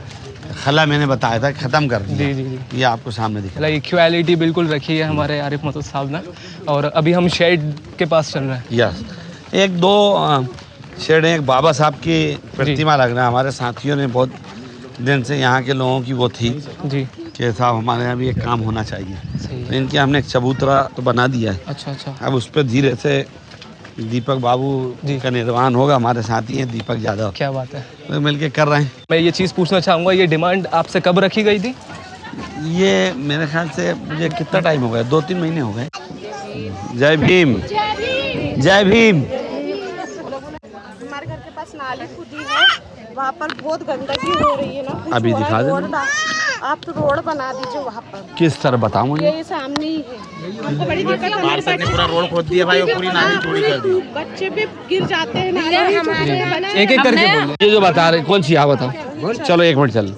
खला मैंने बताया था, ख़त्म कर दिया। जी। ये आपको सामने दिख रहा है। इक्वालिटी बिल्कुल रखी है हमारे आरिफ मसूद साहब ने। और अभी हम शेड के पास चल रहे हैं। यस, एक दो शेड है, एक बाबा साहब की प्रतिमा लग रहा है। हमारे साथियों ने बहुत दिन से यहाँ के लोगों की वो थी जी कि साहब हमारे यहाँ भी एक काम होना चाहिए, सही तो इनके हमने एक चबूतरा तो बना दिया है। अच्छा। अब उस पर धीरे से दीपक बाबू का निर्माण होगा। हमारे साथी हैं दीपक यादव, क्या बात है। तो मिल के कर रहे हैं। मैं ये चीज़ पूछना चाहूँगा, ये डिमांड आपसे कब रखी गई थी? ये मेरे ख्याल से मुझे कितना टाइम हो गया, 2-3 महीने हो गए। जय भीम, जय भीम। हमारे घर के पास नाली खुदी है, वहाँ पर बहुत गंदगी हो रही है ना। अभी दिखा दे, आप तो रोड बना दीजिए वहाँ पर। किस तरह बताऊँ मुझे? ये सामने ही है, हमको बड़ी दिक्कत है। पार्षद ने पूरा रोड खोद दिया भाई, पूरी नाली चौड़ी कर दी। बच्चे भी गिर जाते हैं नाली में। एक करके बोलिए। ये जो बता रहे कौन सी है बताओ। चलो 1 मिनट चल।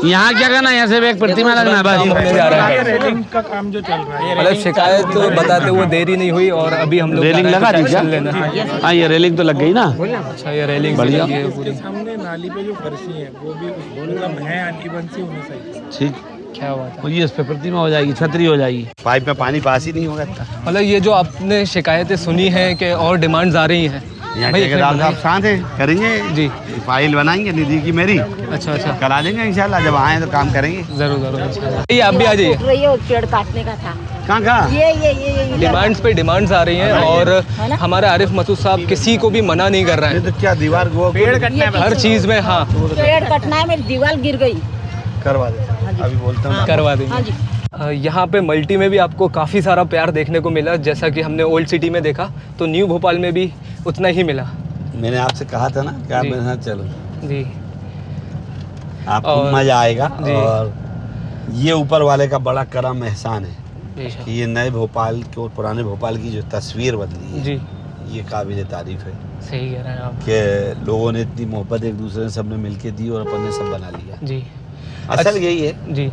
यहाँ क्या करना है, यहाँ से एक प्रतिमा लगना है बस। जा रहा है रेलिंग का काम जो चल रहा है, मतलब शिकायत तो बताते हुए देरी नहीं हुई और अभी हम लोग रेलिंग लगा दी क्या? लेना। हाँ, ये रेलिंग तो लग गई ना। अच्छा, ये रेलिंग बढ़िया। लगी है पूरी। सामने नाली पे जो फर्शी है वो भी मतलब है अनइवन सी होनी चाहिए। ठीक, क्या बात है। और ये इस पे प्रतिमा हो जाएगी, छतरी हो जाएगी। पाइप में पानी पास ही नहीं होगा। मतलब ये जो आपने शिकायतें सुनी हैं कि और डिमांड्स आ रही हैं, यहाँ भाई ठेकेदार साहब साथ हैं, करेंगे जी। फाइल बनाएंगे निधि की मेरी, अच्छा करा देंगे इंशाल्लाह। जब आए तो काम करेंगे। जरूर ये आप भी आ जाइए। रही है, पेड़ काटने का था। कहाँ ये डिमांड्स पे डिमांड्स आ रही हैं और हमारे आरिफ मसूद साहब किसी को भी मना नहीं कर रहे ये हैं। तो क्या दीवार को पेड़ कटना है, हर चीज़ में हाँ पेड़ कटना है, मेरी दीवार गिर गई। करवा दे। अभी बोलता हूँ करवा हाँ देंगे। जी। यहाँ पे मल्टी में भी आपको काफ़ी सारा प्यार देखने को मिला, जैसा कि हमने ओल्ड सिटी में देखा, तो न्यू भोपाल में भी उतना ही मिला। मैंने आपसे कहा था ना कि आप जी। मेरे साथ चलो, जी आपको और- मजा आएगा। जी। और ये ऊपर वाले का बड़ा करम एहसान है बेशक। कि ये नए भोपाल के और पुराने भोपाल की जो तस्वीर बदली है, जी ये काबिल तारीफ है सही कह रहे हैं आप। कि लोगों ने इतनी मोहब्बत एक दूसरे ने सबने मिलके दी और अपन ने सब बना लिया। जी असल यही है। जी।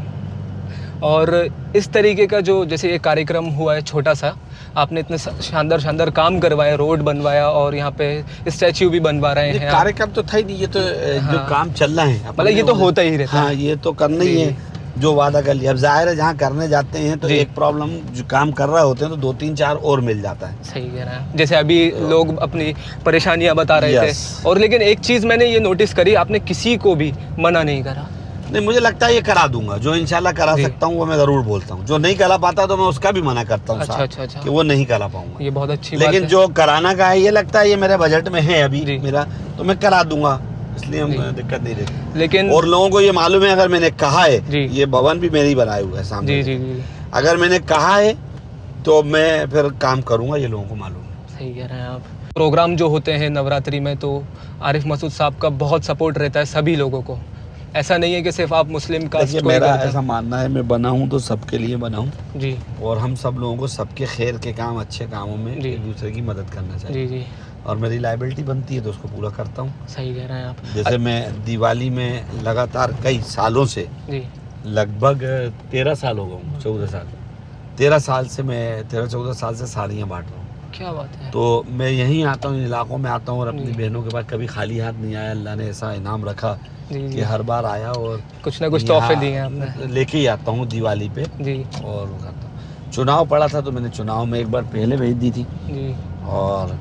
और इस तरीके का जो जैसे ये कार्यक्रम हुआ है छोटा सा, आपने इतने शानदार काम करवाया, रोड बनवाया और यहाँ पे स्टैच्यू भी बनवा रहे ये हैं। कार्यक्रम तो था ही नहीं, ये तो जो हाँ। काम चल रहा है अपन मतलब ये ने तो वो- होता ही रहता हाँ, है। ये तो करना ही है जो वादा कर लिया। अब जाहिर है जहाँ करने जाते हैं तो जी। एक प्रॉब्लम, जो काम कर रहे होते हैं तो 2-3-4 और मिल जाता है। सही कह रहे हैं। जैसे अभी लोग अपनी परेशानियां बता रहे Yes. थे, और लेकिन एक चीज़ मैंने ये नोटिस करी, आपने किसी को भी मना नहीं करा। नहीं, मुझे लगता है ये करा दूंगा, जो इंशाल्लाह करा जी। सकता हूँ वो मैं ज़रूर बोलता हूँ। जो नहीं करा पाता तो मैं उसका भी मना करता हूँ अच्छा, साहब, अच्छा, अच्छा। कि वो नहीं करा पाऊंगा। ये बहुत अच्छी बात लेकिन है। जो कराना का है, ये लगता है ये मेरे बजट में है अभी जी। मेरा, तो मैं करा दूंगा, इसलिए हम जी। दिक्कत नहीं रहती। लेकिन और लोगों को ये मालूम है, अगर मैंने कहा जी। है, ये भवन भी मेरे ही बनाए हुआ है सामने, जी अगर मैंने कहा है तो मैं फिर काम करूंगा, ये लोगों को मालूम है। सही कह रहे हैं आप। प्रोग्राम जो होते हैं नवरात्रि में, तो आरिफ मसूद साहब का बहुत सपोर्ट रहता है सभी लोगों को। ऐसा नहीं है कि सिर्फ आप मुस्लिम कास्ट देखिए, को ही मेरा करते हैं। ऐसा मानना है, मैं बना हूँ तो सबके लिए बना हूँ, जी और हम सब लोगों को सबके खैर के काम, अच्छे कामों में जी। एक दूसरे की मदद करना चाहिए। जी और मेरी लाइबिलिटी बनती है तो उसको पूरा करता हूँ। सही कह रहे हैं आप। जैसे मैं दिवाली में लगातार कई सालों से, जी लगभग 13 साल हो गए, 14 साल, 13 साल से मैं 13-14 साल से साड़ियाँ बांट रहा हूँ। क्या बात है। तो मैं यहीं आता हूँ, इन इलाकों में आता हूँ और अपनी जी। बहनों के पास कभी खाली हाथ नहीं आया। अल्लाह ने ऐसा इनाम रखा जी कि जी हर बार आया और कुछ ना कुछ तोहफे दिए हैं आपने। लेके ही आता हूँ दिवाली पे जी और वो करता हूँ। चुनाव पड़ा था तो मैंने चुनाव में एक बार पहले भेज दी थी, जी। और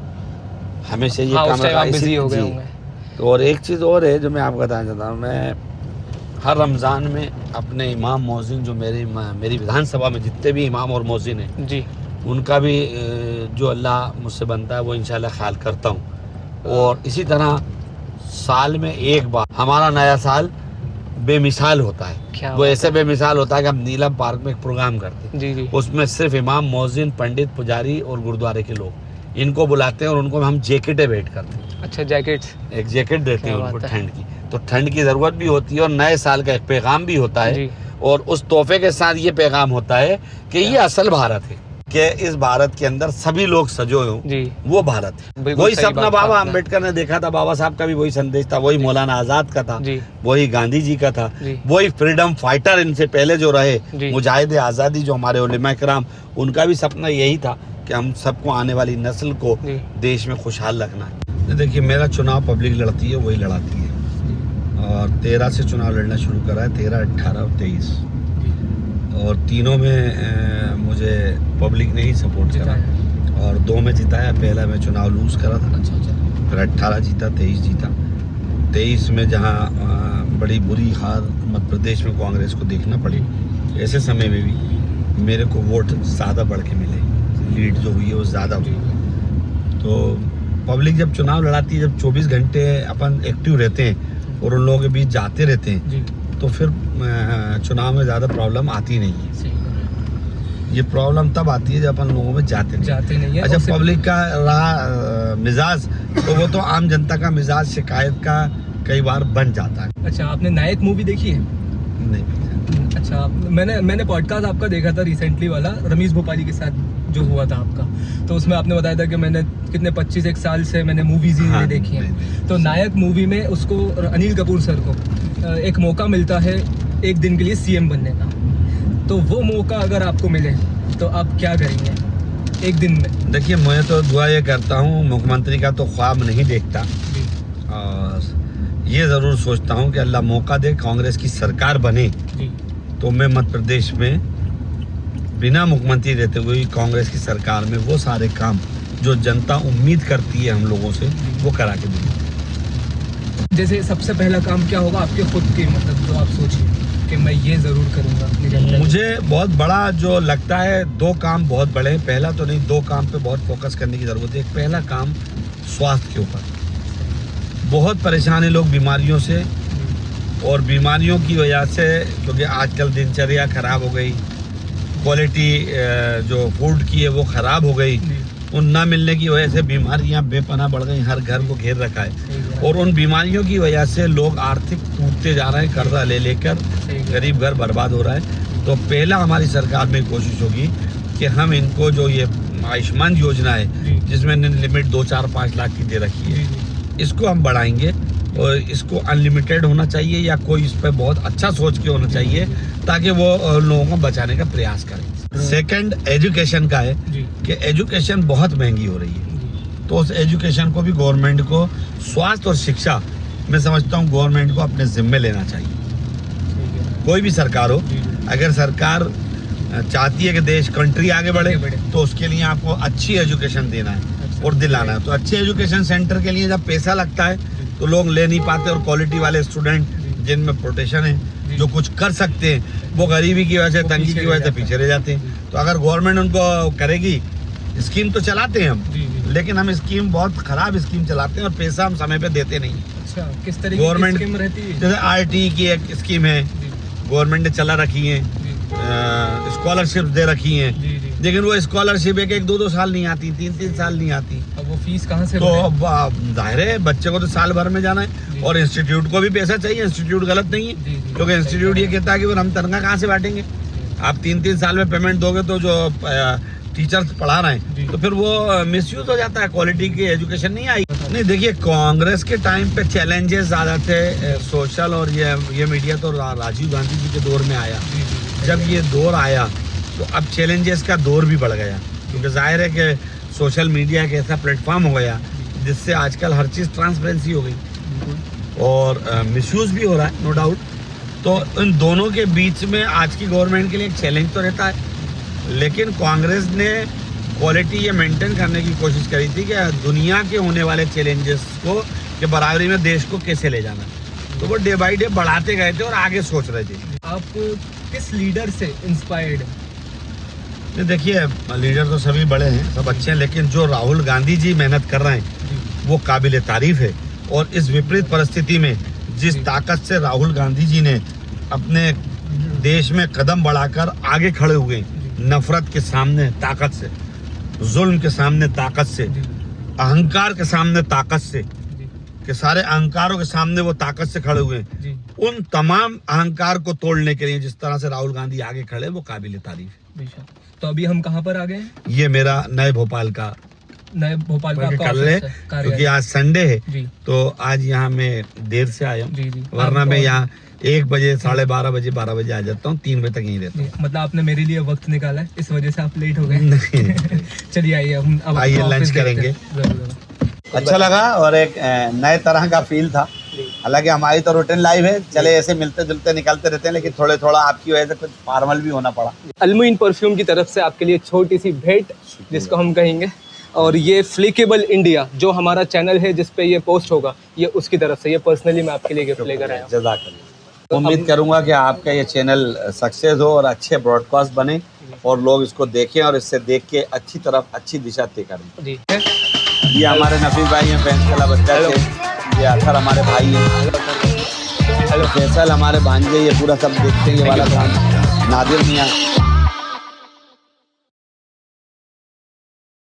हमेशा ये हाँ, काम उस टाइम रहा, आप इसी- बिजी हो गए जी। होंगे। तो और एक चीज़ और है जो मैं आपको बताना चाहता हूँ, मैं हर रमज़ान में अपने इमाम मौज़िन, जो मेरी विधानसभा में जितने भी इमाम और मौज़िन हैं, जी उनका भी जो अल्लाह मुझसे बनता है वो इंशाल्लाह ख्याल करता हूँ। और इसी तरह साल में एक बार हमारा नया साल बेमिसाल होता है। क्या वो बात ऐसे बेमिसाल होता है कि हम नीलम पार्क में एक प्रोग्राम करते हैं, जी जी उसमें सिर्फ इमाम, मौज़िन, पंडित, पुजारी और गुरुद्वारे के लोग, इनको बुलाते हैं और उनको हम जैकेटें भेंट करते हैं। अच्छा, जैकेट्स। एक जैकेट देते हैं क्या उनको बात है। ठंड की, तो ठंड की ज़रूरत भी होती है और नए साल का एक पैगाम भी होता है। जी। और उस तोहफे के साथ ये पैगाम होता है कि ये असल भारत है, कि इस भारत के अंदर सभी लोग सजो हों, जी। वो भारत है। बिल्कुल वही सही सपना बात बाबा आपने। अम्बेडकर ने देखा था, बाबा साहब का भी वही संदेश था, वही मौलाना आज़ाद का था, जी। वही गांधी जी का था, जी। वही फ्रीडम फाइटर इनसे पहले जो रहे जी। मुजाहिद आज़ादी जो हमारे उलेमा कराम, उनका भी सपना यही था कि हम सबको आने वाली नस्ल को जी। देश में खुशहाल रखना है। देखिए, मेरा चुनाव पब्लिक लड़ती है, वही लड़ाती है, और 13 से चुनाव लड़ना शुरू करा है, 13, 18 और 23, और तीनों में मुझे पब्लिक ने ही सपोर्ट करा और 2 में जिताया। पहला मैं चुनाव लूज़ करा था, फिर 18 जीता, 23 जीता। 23 में जहाँ बड़ी बुरी हार मध्य प्रदेश में कांग्रेस को देखना पड़ी, ऐसे समय में भी मेरे को वोट ज़्यादा बढ़ के मिले, लीड जो हुई है वो ज़्यादा हुई। तो पब्लिक जब चुनाव लड़ाती है, जब 24 घंटे अपन एक्टिव रहते हैं और उन लोगों के बीच जाते रहते हैं, तो फिर चुनाव में ज़्यादा प्रॉब्लम आती नहीं है। ये प्रॉब्लम तब आती है जब अपन लोगों में जाते नहीं है। अच्छा, पब्लिक का रहा मिजाज, तो वो तो आम जनता का मिजाज शिकायत का कई बार बन जाता है। अच्छा, आपने नायक मूवी देखी है? नहीं। अच्छा, मैंने पॉडकास्ट आपका देखा था रिसेंटली वाला, रमेश भोपाली के साथ जो हुआ था आपका, तो उसमें आपने बताया था कि मैंने कितने 25 साल से मैंने मूवीज ही नहीं देखी हैं। तो नायक मूवी में उसको, अनिल कपूर सर को एक मौका मिलता है एक दिन के लिए सीएम बनने का, तो वो मौका अगर आपको मिले तो आप क्या करेंगे एक दिन में? देखिए, मैं तो दुआ ये करता हूँ, मुख्यमंत्री का तो ख्वाब नहीं देखता, और ये ज़रूर सोचता हूँ कि अल्लाह मौका दे, कांग्रेस की सरकार बने, तो मैं मध्य प्रदेश में बिना मुख्यमंत्री रहते हुए कांग्रेस की सरकार में वो सारे काम जो जनता उम्मीद करती है हम लोगों से, वो करा के दूँगा। जैसे सबसे पहला काम क्या होगा आपके खुद के, मतलब जो आप सोचिए कि मैं ये ज़रूर करूँगा अपनी जनता? मुझे बहुत बड़ा जो लगता है, 2 काम बहुत बड़े हैं। पहला तो नहीं, 2 काम पे बहुत फोकस करने की ज़रूरत है। एक पहला काम स्वास्थ्य के ऊपर, बहुत परेशान है लोग बीमारियों से, और बीमारियों की वजह से, क्योंकि आजकल दिनचर्या ख़राब हो गई, क्वालिटी जो फूड की है वो ख़राब हो गई, उन ना मिलने की वजह से बीमारियां बेपनाह बढ़ गई, हर घर को घेर रखा है, और उन बीमारियों की वजह से लोग आर्थिक टूटते जा रहे हैं, कर्जा ले लेकर गरीब घर बर्बाद हो रहा है। तो पहला हमारी सरकार में कोशिश होगी कि हम इनको, जो ये आयुष्मान योजना है जिसमें लिमिट 2, 4, 5 लाख की दे रखी है, इसको हम बढ़ाएंगे, और इसको अनलिमिटेड होना चाहिए, या कोई इस पर बहुत अच्छा सोच के होना चाहिए, ताकि वो लोगों को बचाने का प्रयास करें। सेकंड एजुकेशन का है कि एजुकेशन बहुत महंगी हो रही है, तो उस एजुकेशन को भी गवर्नमेंट को, स्वास्थ्य और शिक्षा मैं समझता हूँ गवर्नमेंट को अपने जिम्मे लेना चाहिए। कोई भी सरकार हो, अगर सरकार चाहती है कि देश, कंट्री आगे बढ़े, तो उसके लिए आपको अच्छी एजुकेशन देना है और दिलाना है। तो अच्छे एजुकेशन सेंटर के लिए जब पैसा लगता है तो लोग ले नहीं पाते, और क्वालिटी वाले स्टूडेंट जिनमें प्रोटेक्शन है, जो कुछ कर सकते हैं, वो गरीबी की वजह से, तंगी की वजह से पीछे रह जाते हैं। तो अगर गवर्नमेंट उनको करेगी, स्कीम तो चलाते हैं हम, लेकिन हम स्कीम बहुत खराब स्कीम चलाते हैं और पैसा हम समय पे देते नहीं। अच्छा, किस तरह की गवर्नमेंट स्कीम रहती है? जैसे RT की एक स्कीम है, गवर्नमेंट ने चला रखी है, स्कॉलरशिप दे रखी हैं, लेकिन वो स्कॉलरशिप 1, 2 साल नहीं आती, 3 साल नहीं आती। अब वो फीस कहाँ से? तो अब जाहिर है बच्चे को तो साल भर में जाना है, और इंस्टीट्यूट को भी पैसा चाहिए। इंस्टीट्यूट गलत नहीं है, क्योंकि इंस्टीट्यूट ये कहता है कि हम तनख्वाह कहाँ से बांटेंगे, आप 3 साल में पेमेंट दोगे तो जो टीचर्स पढ़ा रहे हैं, तो फिर वो मिसयूज हो जाता है, क्वालिटी की एजुकेशन नहीं आई। नहीं, देखिए, कांग्रेस के टाइम पे चैलेंजेस ज़्यादा थे सोशल, और ये मीडिया तो राजीव गांधी जी के दौर में आया। जब ये दौर आया तो अब चैलेंजेस का दौर भी बढ़ गया, क्योंकि जाहिर है कि सोशल मीडिया एक ऐसा प्लेटफॉर्म हो गया जिससे आजकल हर चीज़ ट्रांसपेरेंसी हो गई, और मिसयूज भी हो रहा है, नो डाउट। तो इन दोनों के बीच में आज की गवर्नमेंट के लिए एक चैलेंज तो रहता है, लेकिन कांग्रेस ने क्वालिटी ये मेंटेन करने की कोशिश करी थी कि दुनिया के होने वाले चैलेंजेस को के बराबरी में देश को कैसे ले जाना, तो वो डे बाई डे बढ़ाते गए थे और आगे सोच रहे थे। आप किस लीडर से इंस्पायर्ड हैं? देखिए, लीडर तो सभी बड़े हैं, सब अच्छे हैं, लेकिन जो राहुल गांधी जी मेहनत कर रहे हैं वो काबिल तारीफ है। और इस विपरीत परिस्थिति में जिस ताकत से राहुल गांधी जी ने अपने देश में कदम बढ़ाकर आगे खड़े हुए, नफरत के सामने ताकत से, जुल्म के सामने ताकत से, अहंकार के सामने ताकत से, कि सारे अहंकारों के सामने वो ताकत से खड़े हुए हैं। जी उन तमाम अहंकार को तोड़ने के लिए जिस तरह से राहुल गांधी आगे खड़े, वो काबिल तारीफ है। बेशक। तो अभी हम कहाँ पर आ गए हैं? ये मेरा नए भोपाल का नए भोपाल का आपका कल ऑफिस है, है, क्योंकि कार्यालय। आज संडे है, जी तो आज यहाँ मैं देर से आया हूँ। जी जी। वरना आप मैं बहुत- यहाँ 1 बजे, 12:30 बजे, 12 बजे आ जाता हूँ, 3 बजे तक यहीं रहता जी, मतलब आपने मेरे लिए वक्त निकाला है, इस वजह से आप लेट हो गए। हूँ। नहीं, चलिए आइए हम अब आइए, अपना लंच ऑफिस देखते करेंगे। हैं। जरूर, जरूर। अच्छा लगा और एक नए तरह का फील था। हालांकि हमारी तो रूटीन लाइफ है, चले ऐसे मिलते जुलते निकलते रहते हैं, लेकिन थोड़े थोड़ा आपकी वजह से कुछ फॉर्मल भी होना पड़ा। अलमुइन परफ्यूम की तरफ से आपके लिए छोटी सी भेंट, जिसको हम कहेंगे, और ये फ्लिकेबल इंडिया जो हमारा चैनल है जिस पे ये पोस्ट होगा, ये उसकी तरफ से, ये पर्सनली मैं आपके लिए गिफ्ट लेकर आया हूँ। जज़ाकल्लाह। उम्मीद करूंगा कि आपका ये चैनल सक्सेस हो और अच्छे ब्रॉडकास्ट बने और लोग इसको देखें और इससे देख के अच्छी तरफ अच्छी दिशा तय करें। जी ये हमारे नफीस भाई हैं फैंस क्लब अध्यक्ष हैं, ये अथर हमारे भाई हैं, हेलो फैसल हमारे भांजे, ये पूरा सब देखते हैं, ये वाला काम नादिर मियाँ